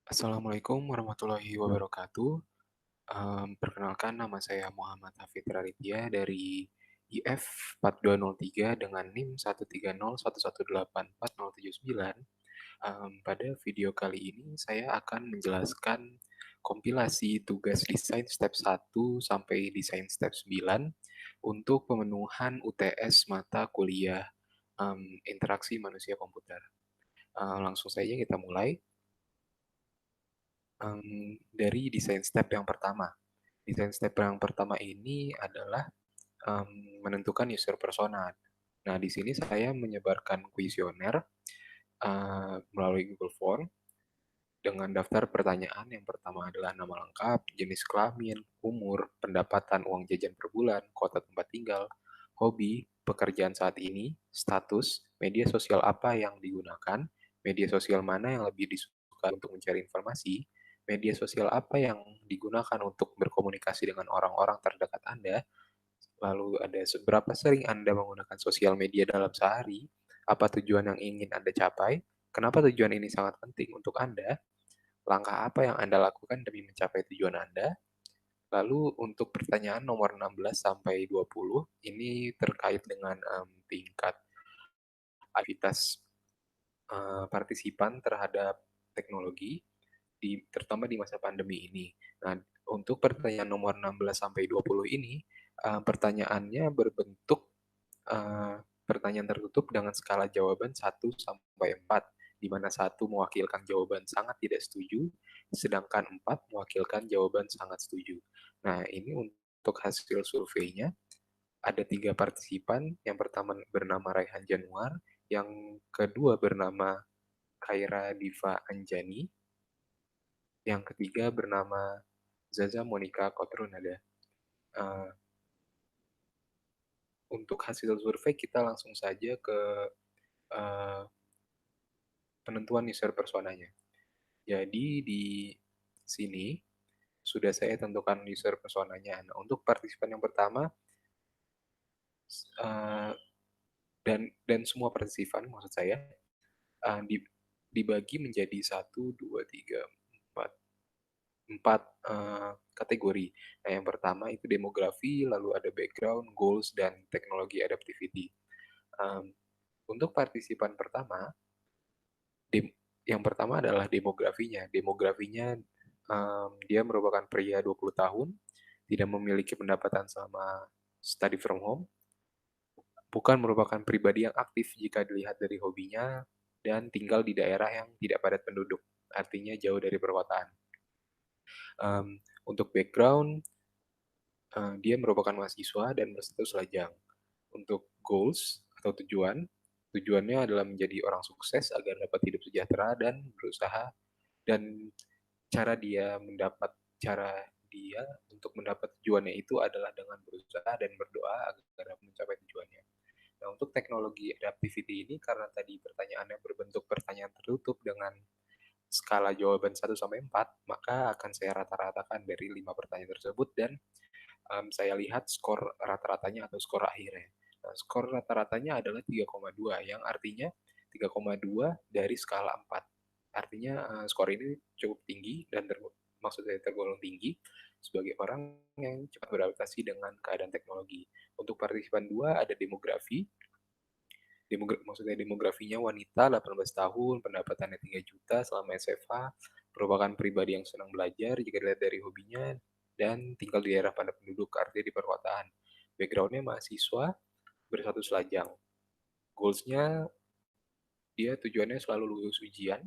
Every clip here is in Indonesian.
Assalamualaikum warahmatullahi wabarakatuh. Perkenalkan nama saya Muhammad Hafid Raditya dari IF 4203 dengan NIM 130118409. Pada video kali ini saya akan menjelaskan kompilasi tugas desain step 1 sampai desain step 9 untuk pemenuhan UTS mata kuliah interaksi manusia komputer. Langsung saja kita mulai. Dari desain step yang pertama. Desain step yang pertama ini adalah menentukan user persona. Nah, di sini saya menyebarkan kuesioner melalui Google Form dengan daftar pertanyaan. Yang pertama adalah nama lengkap, jenis kelamin, umur, pendapatan uang jajan per bulan, kota tempat tinggal, hobi, pekerjaan saat ini, status, media sosial apa yang digunakan, media sosial mana yang lebih disuka untuk mencari informasi, media sosial apa yang digunakan untuk berkomunikasi dengan orang-orang terdekat Anda, lalu ada seberapa sering Anda menggunakan sosial media dalam sehari, apa tujuan yang ingin Anda capai, kenapa tujuan ini sangat penting untuk Anda, langkah apa yang Anda lakukan demi mencapai tujuan Anda. Lalu untuk pertanyaan nomor 16 sampai 20 ini terkait dengan tingkat aktivitas partisipan terhadap teknologi terutama di masa pandemi ini. Nah, untuk pertanyaan nomor 16 sampai 20 ini pertanyaannya berbentuk pertanyaan tertutup dengan skala jawaban 1 sampai 4, di mana 1 mewakilkan jawaban sangat tidak setuju, sedangkan 4 mewakilkan jawaban sangat setuju. Nah, ini untuk hasil surveinya, ada 3 partisipan. Yang pertama bernama Raihan Januar, yang kedua bernama Khaira Diva Anjani, yang ketiga bernama Zaza Monica Kotrunada. Uh, untuk hasil survei kita langsung saja ke uh, penentuan user personanya. Jadi di sini sudah saya tentukan user personanya. Nah, untuk partisipan yang pertama uh, dan semua partisipan maksud saya dibagi menjadi 1, 2, 3, 4 kategori. Nah, yang pertama itu demografi, lalu ada background, goals, dan teknologi adaptivity. Untuk partisipan pertama, yang pertama adalah demografinya. Demografinya dia merupakan pria 20 tahun, tidak memiliki pendapatan selama study from home, bukan merupakan pribadi yang aktif jika dilihat dari hobinya, dan tinggal di daerah yang tidak padat penduduk, artinya jauh dari perkotaan. Untuk background, dia merupakan mahasiswa dan berstatus lajang. Untuk goals atau tujuannya adalah menjadi orang sukses agar dapat hidup sejahtera dan berusaha, dan cara dia untuk mendapat tujuannya itu adalah dengan berusaha dan berdoa agar dapat mencapai tujuannya. Nah, untuk teknologi adaptivity ini karena tadi pertanyaannya berbentuk pertanyaan tertutup dengan skala jawaban 1 sampai 4, maka akan saya rata-ratakan dari 5 pertanyaan tersebut dan saya lihat skor rata-ratanya atau skor akhirnya. Nah, skor rata-ratanya adalah 3,2 yang artinya 3,2 dari skala 4. Artinya skor ini cukup tinggi dan maksudnya tergolong tinggi sebagai orang yang cepat beradaptasi dengan keadaan teknologi. Untuk partisipan 2 ada demografi. Maksudnya demografinya wanita 18 tahun, pendapatannya 3 juta selama SFH, merupakan pribadi yang senang belajar jika dilihat dari hobinya, dan tinggal di daerah padat penduduk, artinya di perkotaan. Backgroundnya mahasiswa, berstatus lajang. Goals-nya, dia tujuannya selalu lulus ujian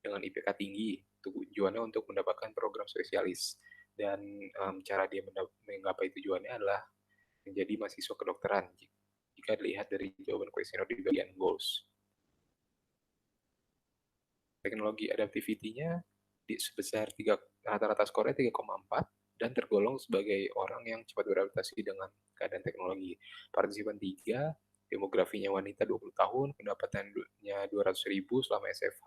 dengan IPK tinggi. Tujuannya untuk mendapatkan program spesialis. Dan cara dia menggapai tujuannya adalah menjadi mahasiswa kedokteran jika dilihat dari jawaban kuesioner di bagian goals. Teknologi adaptivity-nya sebesar rata-rata skornya 3,4 dan tergolong sebagai orang yang cepat beradaptasi dengan keadaan teknologi. Partisipan 3, demografinya wanita 20 tahun, pendapatannya 200.000 selama SFH,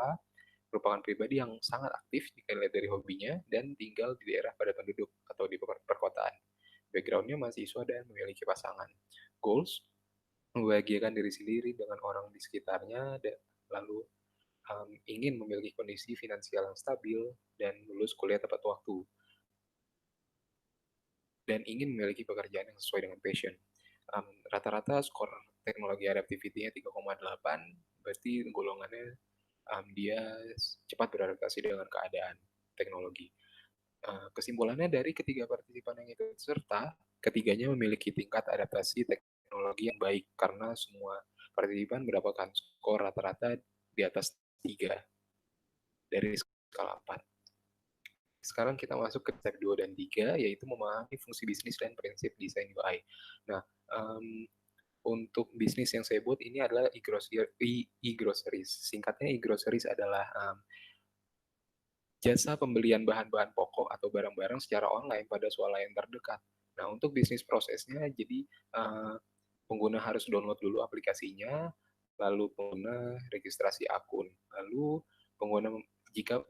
merupakan pribadi yang sangat aktif jika dilihat dari hobinya dan tinggal di daerah padat penduduk atau di perkotaan. Background-nya mahasiswa dan memiliki pasangan. Goals, membahagiakan diri sendiri dengan orang di sekitarnya, dan lalu ingin memiliki kondisi finansial yang stabil dan lulus kuliah tepat waktu, dan ingin memiliki pekerjaan yang sesuai dengan passion. Rata-rata skor teknologi adaptivity-nya 3,8, berarti golongannya dia cepat beradaptasi dengan keadaan teknologi. Kesimpulannya dari ketiga partisipan yang ikut serta, ketiganya memiliki tingkat adaptasi teknologi yang baik karena semua partisipan mendapatkan skor rata-rata di atas 3 dari skala 4. Sekarang kita masuk ke step 2 dan 3, yaitu memahami fungsi bisnis dan prinsip desain UI. Nah, untuk bisnis yang saya buat ini adalah e-groceries. Singkatnya e-groceries adalah jasa pembelian bahan-bahan pokok atau barang-barang secara online pada swalayan terdekat. Nah, untuk bisnis prosesnya, jadi pengguna harus download dulu aplikasinya, lalu pengguna registrasi akun, lalu pengguna jika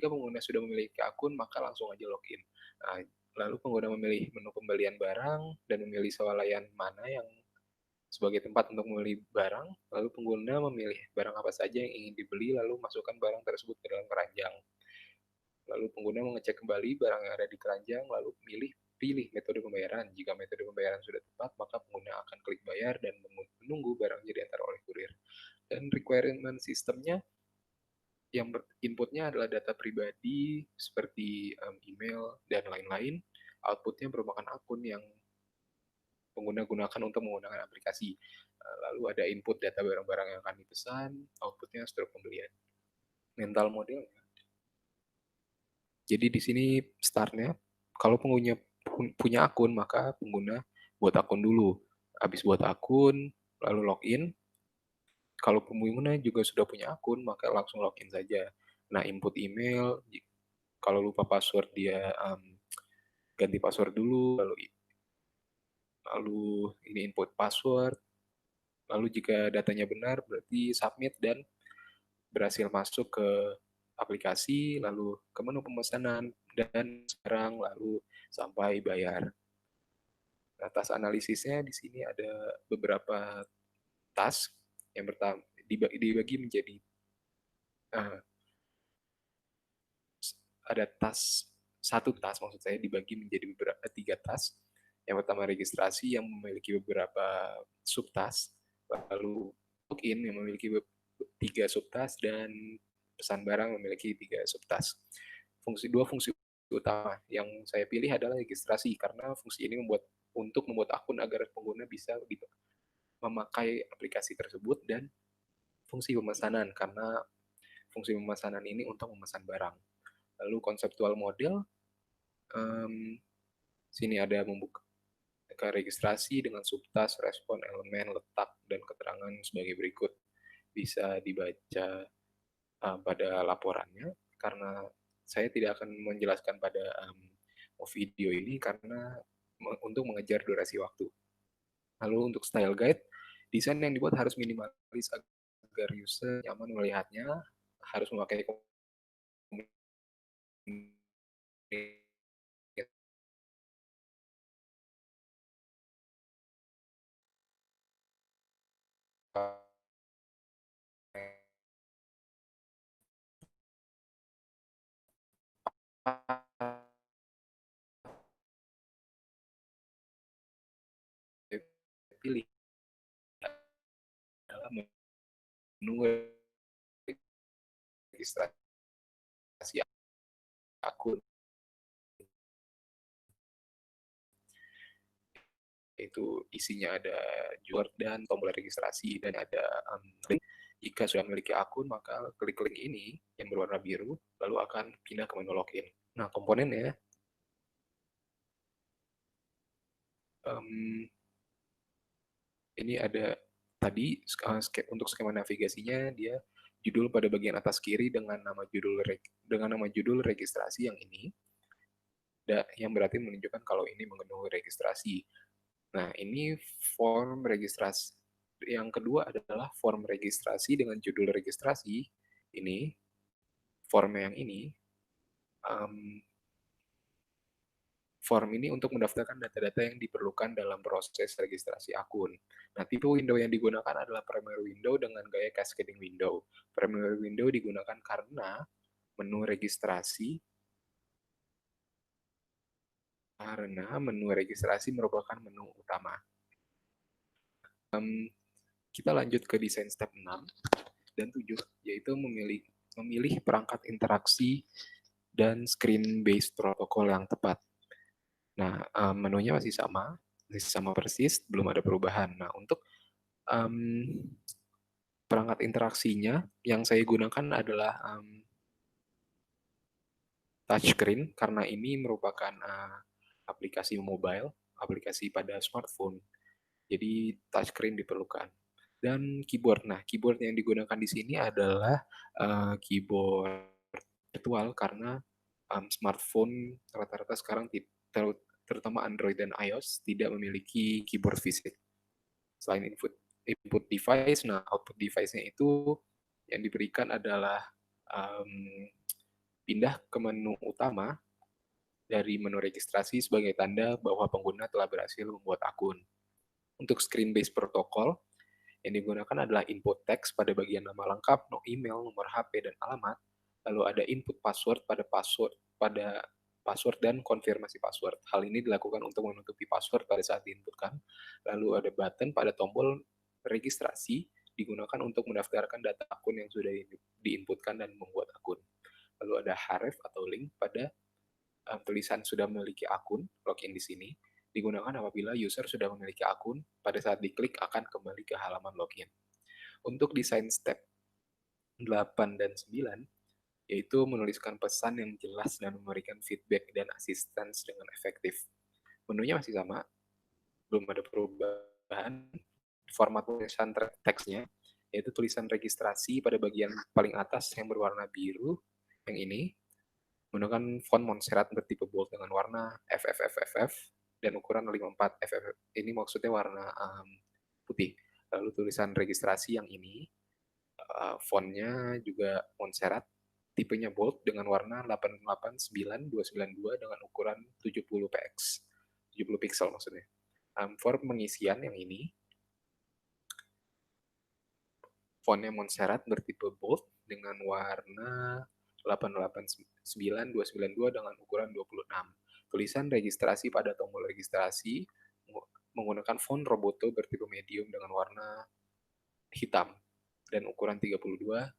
pengguna sudah memiliki akun maka langsung aja login. Nah, lalu pengguna memilih menu pembelian barang dan memilih swalayan mana yang sebagai tempat untuk membeli barang, lalu pengguna memilih barang apa saja yang ingin dibeli, lalu masukkan barang tersebut ke dalam keranjang. Lalu pengguna mengecek kembali barang yang ada di keranjang, lalu pilih metode pembayaran. Jika metode pembayaran sudah tepat, maka pengguna akan klik bayar dan menunggu barangnya diantar oleh kurir. Dan requirement sistemnya yang inputnya adalah data pribadi seperti email dan lain-lain. Outputnya merupakan akun yang pengguna gunakan untuk menggunakan aplikasi. Lalu ada input data barang-barang yang akan dipesan, outputnya struk pembelian. Mental model. Jadi di sini startnya, kalau pengguna punya akun, maka pengguna buat akun dulu. Habis buat akun, lalu login. Kalau pengguna juga sudah punya akun, maka langsung login saja. Nah, input email, kalau lupa password dia ganti password dulu, lalu ini input password, lalu jika datanya benar berarti submit dan berhasil masuk ke aplikasi, lalu ke menu pemesanan, dan sekarang lalu sampai bayar. Nah, task analisisnya di sini ada beberapa task. Yang pertama dibagi menjadi uh, ada task, satu task maksud saya dibagi menjadi beberapa 3 task. Yang pertama registrasi yang memiliki beberapa subtask, lalu login yang memiliki 3 subtask, dan pesan barang memiliki 3 subtask. Dua fungsi utama yang saya pilih adalah registrasi karena fungsi ini membuat akun agar pengguna bisa memakai aplikasi tersebut, dan fungsi pemesanan karena fungsi pemesanan ini untuk memesan barang. Lalu konseptual model, sini ada membuka registrasi dengan subtask, respon, elemen, letak, dan keterangan sebagai berikut. Bisa dibaca pada laporannya, karena saya tidak akan menjelaskan pada video ini karena untuk mengejar durasi waktu. Lalu untuk style guide, desain yang dibuat harus minimalis agar user nyaman melihatnya, harus memakai pilih dalam menu registrasi akun. Itu isinya ada Jewel dan tombol registrasi, dan ada link. Jika sudah memiliki akun, maka klik link ini yang berwarna biru, lalu akan pindah ke menu login. Nah, komponennya ini ada tadi untuk skema navigasinya, dia judul pada bagian atas kiri dengan nama judul registrasi yang ini, yang berarti menunjukkan kalau ini mengenai registrasi. Nah, ini form registrasi. Yang kedua adalah form registrasi dengan judul registrasi. Ini, form yang ini, Form ini untuk mendaftarkan data-data yang diperlukan dalam proses registrasi akun. Nah, tipe window yang digunakan adalah primary window dengan gaya cascading window. Primary window digunakan karena menu registrasi merupakan menu utama. Kita lanjut ke desain step 6 dan 7, yaitu memilih perangkat interaksi dan screen-based protokol yang tepat. Nah, menunya masih sama persis, belum ada perubahan. Nah, untuk perangkat interaksinya yang saya gunakan adalah touchscreen, karena ini merupakan aplikasi mobile, aplikasi pada smartphone. Jadi touchscreen diperlukan. Dan keyboard. Nah, keyboard yang digunakan di sini adalah keyboard virtual karena smartphone rata-rata sekarang terutama Android dan iOS tidak memiliki keyboard fisik. Selain input device, nah output device-nya itu yang diberikan adalah pindah ke menu utama dari menu registrasi sebagai tanda bahwa pengguna telah berhasil membuat akun. Untuk screen-based protokol, yang digunakan adalah input teks pada bagian nama lengkap, email, nomor HP, dan alamat. Lalu ada input password pada password dan konfirmasi password. Hal ini dilakukan untuk menutupi password pada saat diinputkan. Lalu ada button pada tombol registrasi digunakan untuk mendaftarkan data akun yang sudah diinputkan dan membuat akun. Lalu ada href atau link pada tulisan sudah memiliki akun, login di sini, digunakan apabila user sudah memiliki akun, pada saat diklik akan kembali ke halaman login. Untuk desain step 8 dan 9, yaitu menuliskan pesan yang jelas dan memberikan feedback dan assistance dengan efektif. Menunya masih sama, belum ada perubahan. Format tulisan teksnya, yaitu tulisan registrasi pada bagian paling atas yang berwarna biru, yang ini, menggunakan font Montserrat bertipe bold dengan warna FFFFF dan ukuran 54 FFF. Ini maksudnya warna putih. Lalu tulisan registrasi yang ini, fontnya juga Montserrat, tipenya bold dengan warna 889292 dengan ukuran 70 px, 70 pixel maksudnya. Form pengisian yang ini, fontnya Montserrat bertipe bold dengan warna 889292 dengan ukuran 26. Tulisan registrasi pada tombol registrasi menggunakan font Roboto bertipe medium dengan warna hitam dan ukuran 32,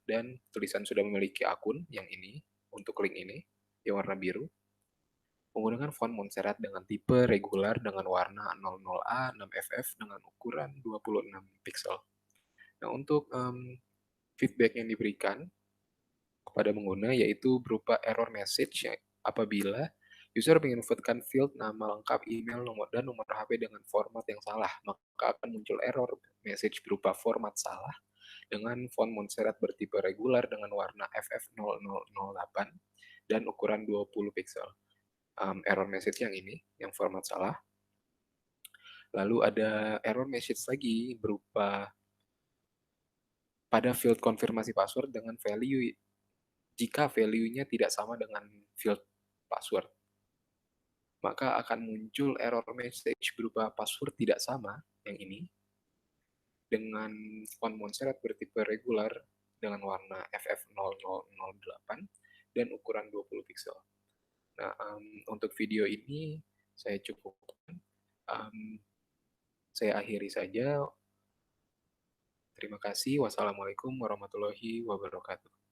dan tulisan sudah memiliki akun yang ini untuk link ini yang warna biru menggunakan font Montserrat dengan tipe regular dengan warna 00A 6FF dengan ukuran 26 pixel. Nah, untuk feedback yang diberikan kepada pengguna yaitu berupa error message apabila user menginputkan field nama lengkap, email, dan nomor HP dengan format yang salah, maka akan muncul error message berupa format salah dengan font Montserrat bertipe regular dengan warna FF0008 dan ukuran 20 pixel. Error message yang ini, yang format salah. Lalu ada error message lagi berupa pada field konfirmasi password dengan value jika value-nya tidak sama dengan field password, maka akan muncul error message berupa password tidak sama, yang ini, dengan font Montserrat bertipe regular dengan warna FF0008 dan ukuran 20 pixel. Nah, untuk video ini saya cukupkan. Saya akhiri saja. Terima kasih. Wassalamualaikum warahmatullahi wabarakatuh.